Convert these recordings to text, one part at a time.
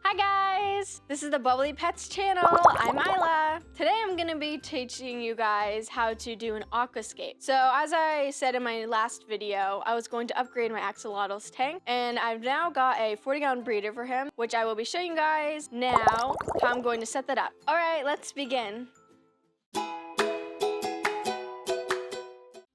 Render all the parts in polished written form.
Hi guys! This is the BubblyPetz channel. I'm Isla. Today I'm going to be teaching you guys how to do an aquascape. So as I said in my last video, I was going to upgrade my axolotl's tank, and I've now got a 40-gallon breeder for him, which I will be showing you guys now how I'm going to set that up. Alright, let's begin.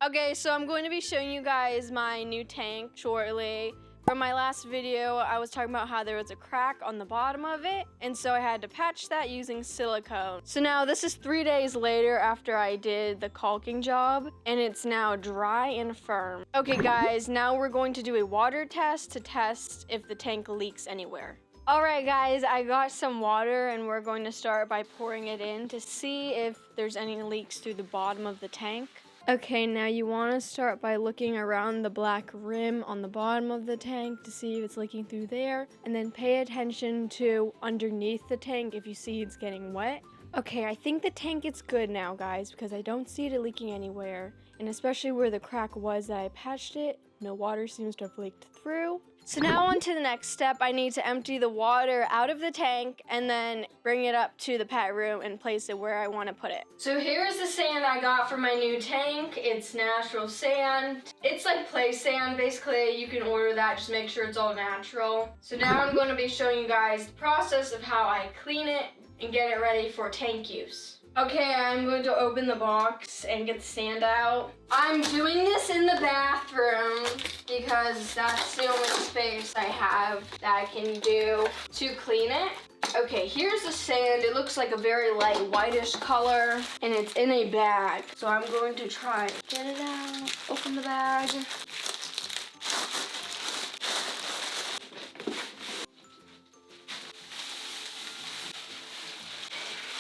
Okay, so I'm going to be showing you guys my new tank shortly. From my last video, I was talking about how there was a crack on the bottom of it, and so I had to patch that using silicone. So now this is 3 days later after I did the caulking job, and it's now dry and firm. Okay guys, now we're going to do a water test to test if the tank leaks anywhere. Alright guys, I got some water and we're going to start by pouring it in to see if there's any leaks through the bottom of the tank. Okay, now you want to start by looking around the black rim on the bottom of the tank to see if it's leaking through there, and then pay attention to underneath the tank if you see it's getting wet. Okay, I think the tank is good now, guys, because I don't see it leaking anywhere, and especially where the crack was that I patched it, no water seems to have leaked through. So now on to the next step. I need to empty the water out of the tank and then bring it up to the pet room and place it where I want to put it. So here's the sand I got for my new tank. It's natural sand. It's like play sand, basically. You can order that, just make sure it's all natural. So now I'm going to be showing you guys the process of how I clean it and get it ready for tank use. Okay, I'm going to open the box and get the sand out. I'm doing this in the bathroom because that's the only space I have that I can do to clean it. Okay, here's the sand. It looks like a very light whitish color, and it's in a bag. So I'm going to try to get it out, open the bag.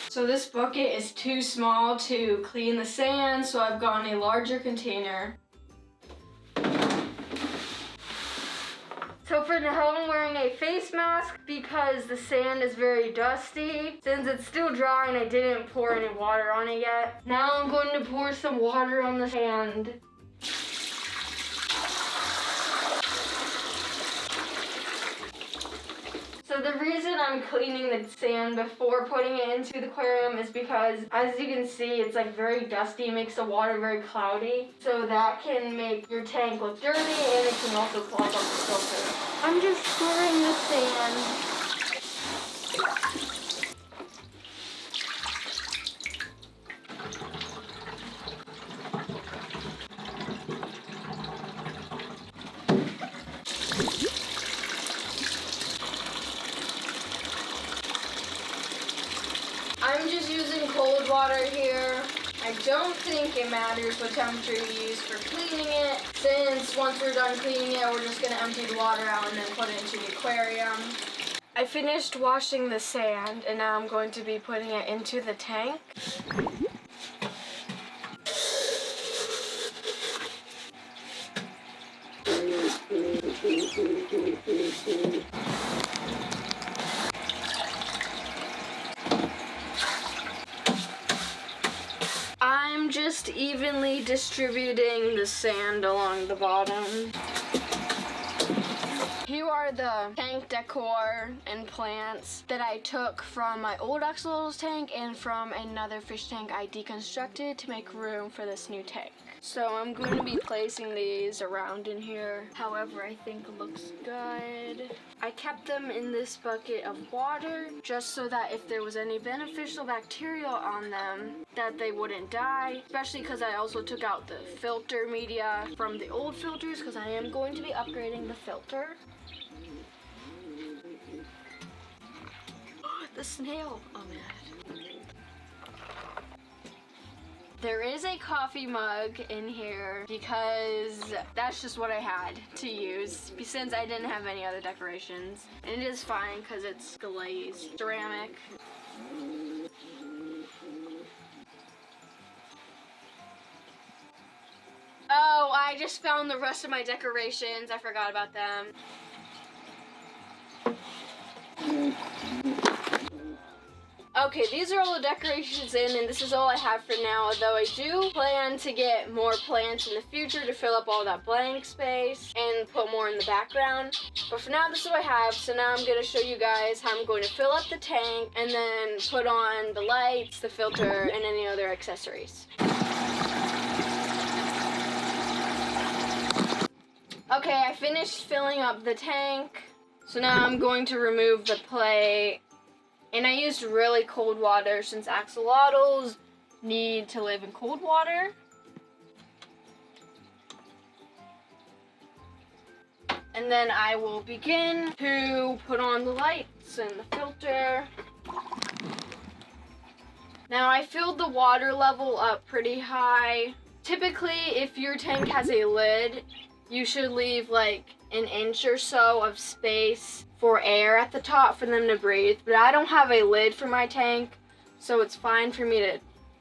So this bucket is too small to clean the sand, so I've gotten a larger container. So for now I'm wearing a face mask because the sand is very dusty. Since it's still dry and I didn't pour any water on it yet. Now I'm going to pour some water on the sand. So the reason I'm cleaning the sand before putting it into the aquarium is because, as you can see, it's like very dusty. It makes the water very cloudy. So that can make your tank look dirty, and it can also clog up the filter. I'm just pouring the sand. I'm just using cold water here. I don't think it matters what temperature you use for cleaning it, since once we're done cleaning it, we're just gonna empty the water out and then put it into the aquarium. I finished washing the sand, and now I'm going to be putting it into the tank. I'm just evenly distributing the sand along the bottom. Here are the tank decor and plants that I took from my old axolotl tank and from another fish tank I deconstructed to make room for this new tank. So I'm going to be placing these around in here, however I think looks good. I kept them in this bucket of water just so that if there was any beneficial bacteria on them, that they wouldn't die, especially because I also took out the filter media from the old filters because I am going to be upgrading the filter. The snail! Oh man. There is a coffee mug in here because that's just what I had to use since I didn't have any other decorations. And it is fine because it's glazed ceramic. Oh, I just found the rest of my decorations. I forgot about them. Okay, these are all the decorations in, and this is all I have for now, although I do plan to get more plants in the future to fill up all that blank space and put more in the background. But for now, this is what I have. So now I'm going to show you guys how I'm going to fill up the tank and then put on the lights, the filter, and any other accessories. Okay, I finished filling up the tank. So now I'm going to remove the plate. And I used really cold water since axolotls need to live in cold water. And then I will begin to put on the lights and the filter. Now I filled the water level up pretty high. Typically, if your tank has a lid, you should leave like an inch or so of space for air at the top for them to breathe. But I don't have a lid for my tank, so it's fine for me to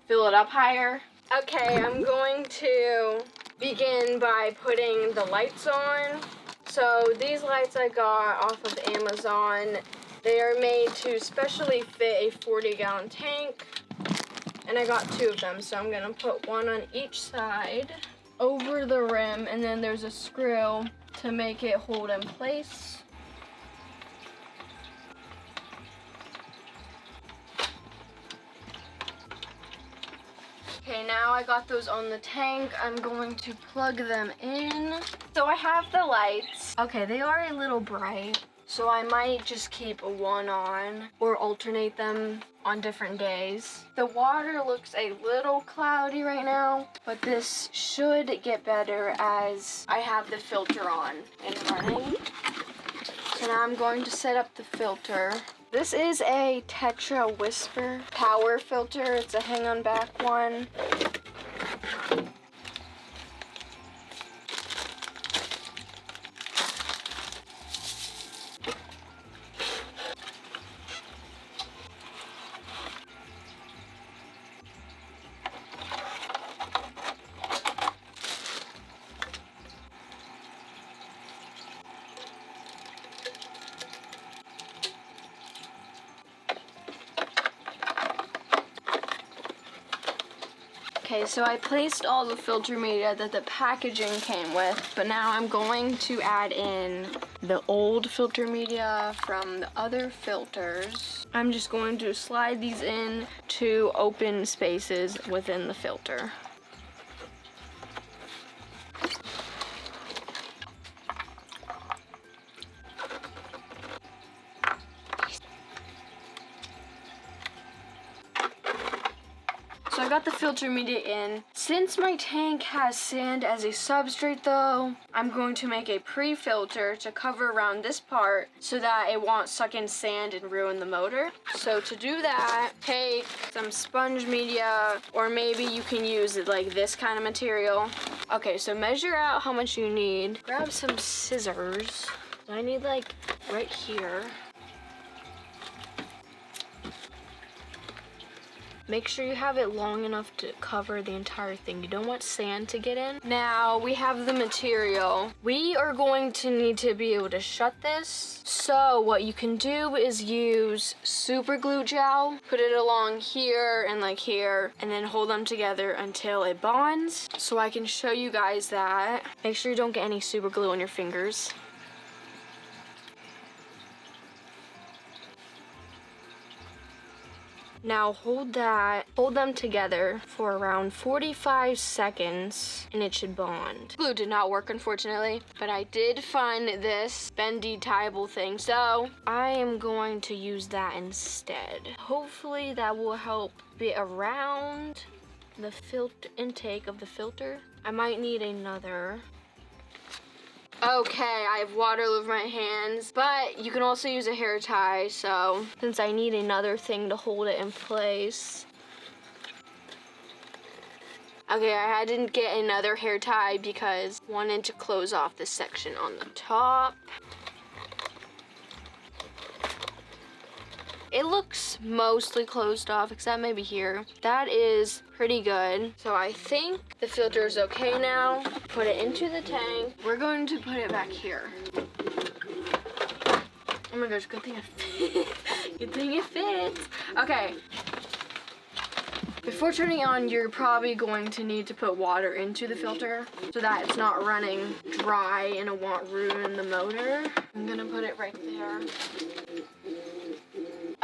fill it up higher. Okay, I'm going to begin by putting the lights on. So these lights I got off of Amazon. They are made to specially fit a 40-gallon tank. And I got 2 of them, so I'm gonna put one on each side over the rim, and then there's a screw to make it hold in place. Okay, now I got those on the tank. I'm going to plug them in. So I have the lights. Okay, they are a little bright, so I might just keep one on or alternate them on different days. The water looks a little cloudy right now, but this should get better as I have the filter on and running. So now I'm going to set up the filter. This is a Tetra Whisper power filter. It's a hang-on back one. Okay, so I placed all the filter media that the packaging came with, but now I'm going to add in the old filter media from the other filters. I'm just going to slide these in to open spaces within the filter. So I got the filter media in. Since my tank has sand as a substrate though, I'm going to make a pre-filter to cover around this part so that it won't suck in sand and ruin the motor. So to do that, take some sponge media, or maybe you can use like this kind of material. Okay, so measure out how much you need. Grab some scissors. I need like right here. Make sure you have it long enough to cover the entire thing. You don't want sand to get in. Now we have the material. We are going to need to be able to shut this. So what you can do is use super glue gel, put it along here and like here, and then hold them together until it bonds. So I can show you guys that. Make sure you don't get any super glue on your fingers. Now hold them together for around 45 seconds and it should bond. Glue did not work unfortunately, but I did find this bendy tieable thing, so I am going to use that instead. Hopefully that will help be around the intake of the filter. I might need another. Okay, I have water all over my hands, but you can also use a hair tie, so since I need another thing to hold it in place. Okay, I didn't get another hair tie because I wanted to close off this section on the top. It looks mostly closed off, except maybe here. That is pretty good. So I think the filter is okay now. Put it into the tank. We're going to put it back here. Oh my gosh, good thing it fits. Good thing it fits. Okay. Before turning it on, you're probably going to need to put water into the filter so that it's not running dry and it won't ruin the motor. I'm gonna put it right there.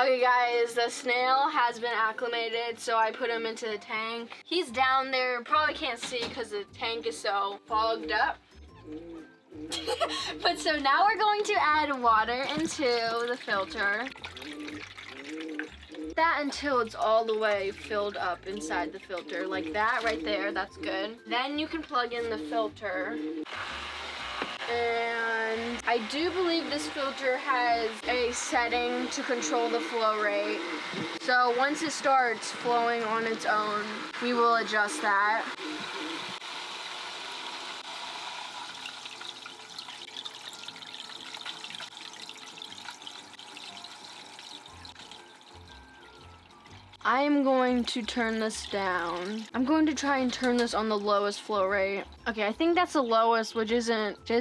Okay guys, the snail has been acclimated, so I put him into the tank. He's down there, probably can't see because the tank is so fogged up. But so now we're going to add water into the filter. That until it's all the way filled up inside the filter, like that right there, that's good. Then you can plug in the filter. And I do believe this filter has a setting to control the flow rate. So once it starts flowing on its own, we will adjust that. I am going to turn this down. I'm going to try and turn this on the lowest flow rate. Okay, I think that's the lowest, which is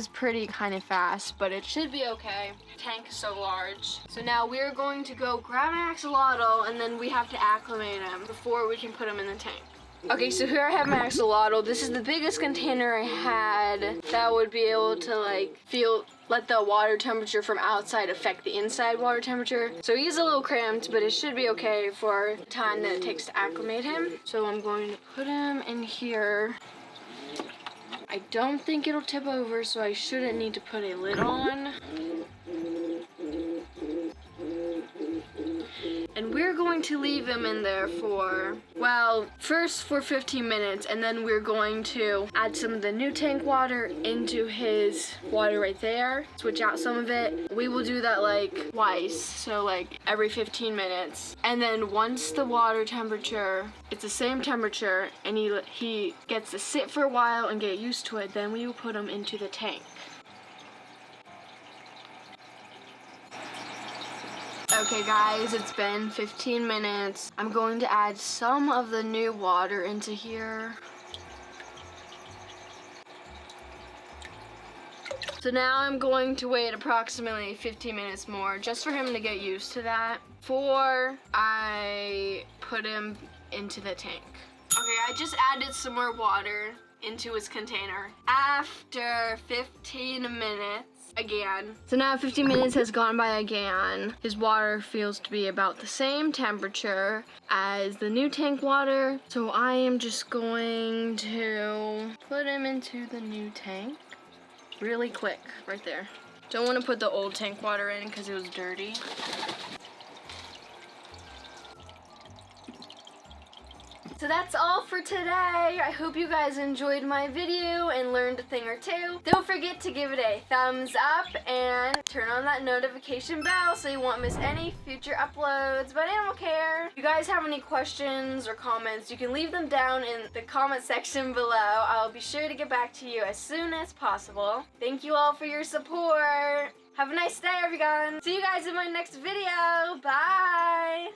pretty kind of fast, but it should be okay. The tank is so large. So now we're going to go grab an axolotl, and then we have to acclimate him before we can put him in the tank. Okay, so here I have my axolotl. This is the biggest container I had that would be able to let the water temperature from outside affect the inside water temperature. So he's a little cramped, but it should be okay for the time that it takes to acclimate him. So I'm going to put him in here. I don't think it'll tip over, so I shouldn't need to put a lid on. And we're going to leave him in there for, well, first for 15 minutes, and then we're going to add some of the new tank water into his water right there, switch out some of it. We will do that like twice, so like every 15 minutes. And then once the water temperature, it's the same temperature, and he gets to sit for a while and get used to it, then we will put him into the tank. Okay guys, it's been 15 minutes. I'm going to add some of the new water into here. So now I'm going to wait approximately 15 minutes more just for him to get used to that before I put him into the tank. Okay, I just added some more water into his container after 15 minutes. Again. So now 15 minutes has gone by again. His water feels to be about the same temperature as the new tank water. So I am just going to put him into the new tank really quick, right there. Don't want to put the old tank water in because it was dirty. So that's all for today. I hope you guys enjoyed my video and learned a thing or two. Don't forget to give it a thumbs up and turn on that notification bell so you won't miss any future uploads. But I don't care. If you guys have any questions or comments, you can leave them down in the comment section below. I'll be sure to get back to you as soon as possible. Thank you all for your support. Have a nice day, everyone. See you guys in my next video. Bye.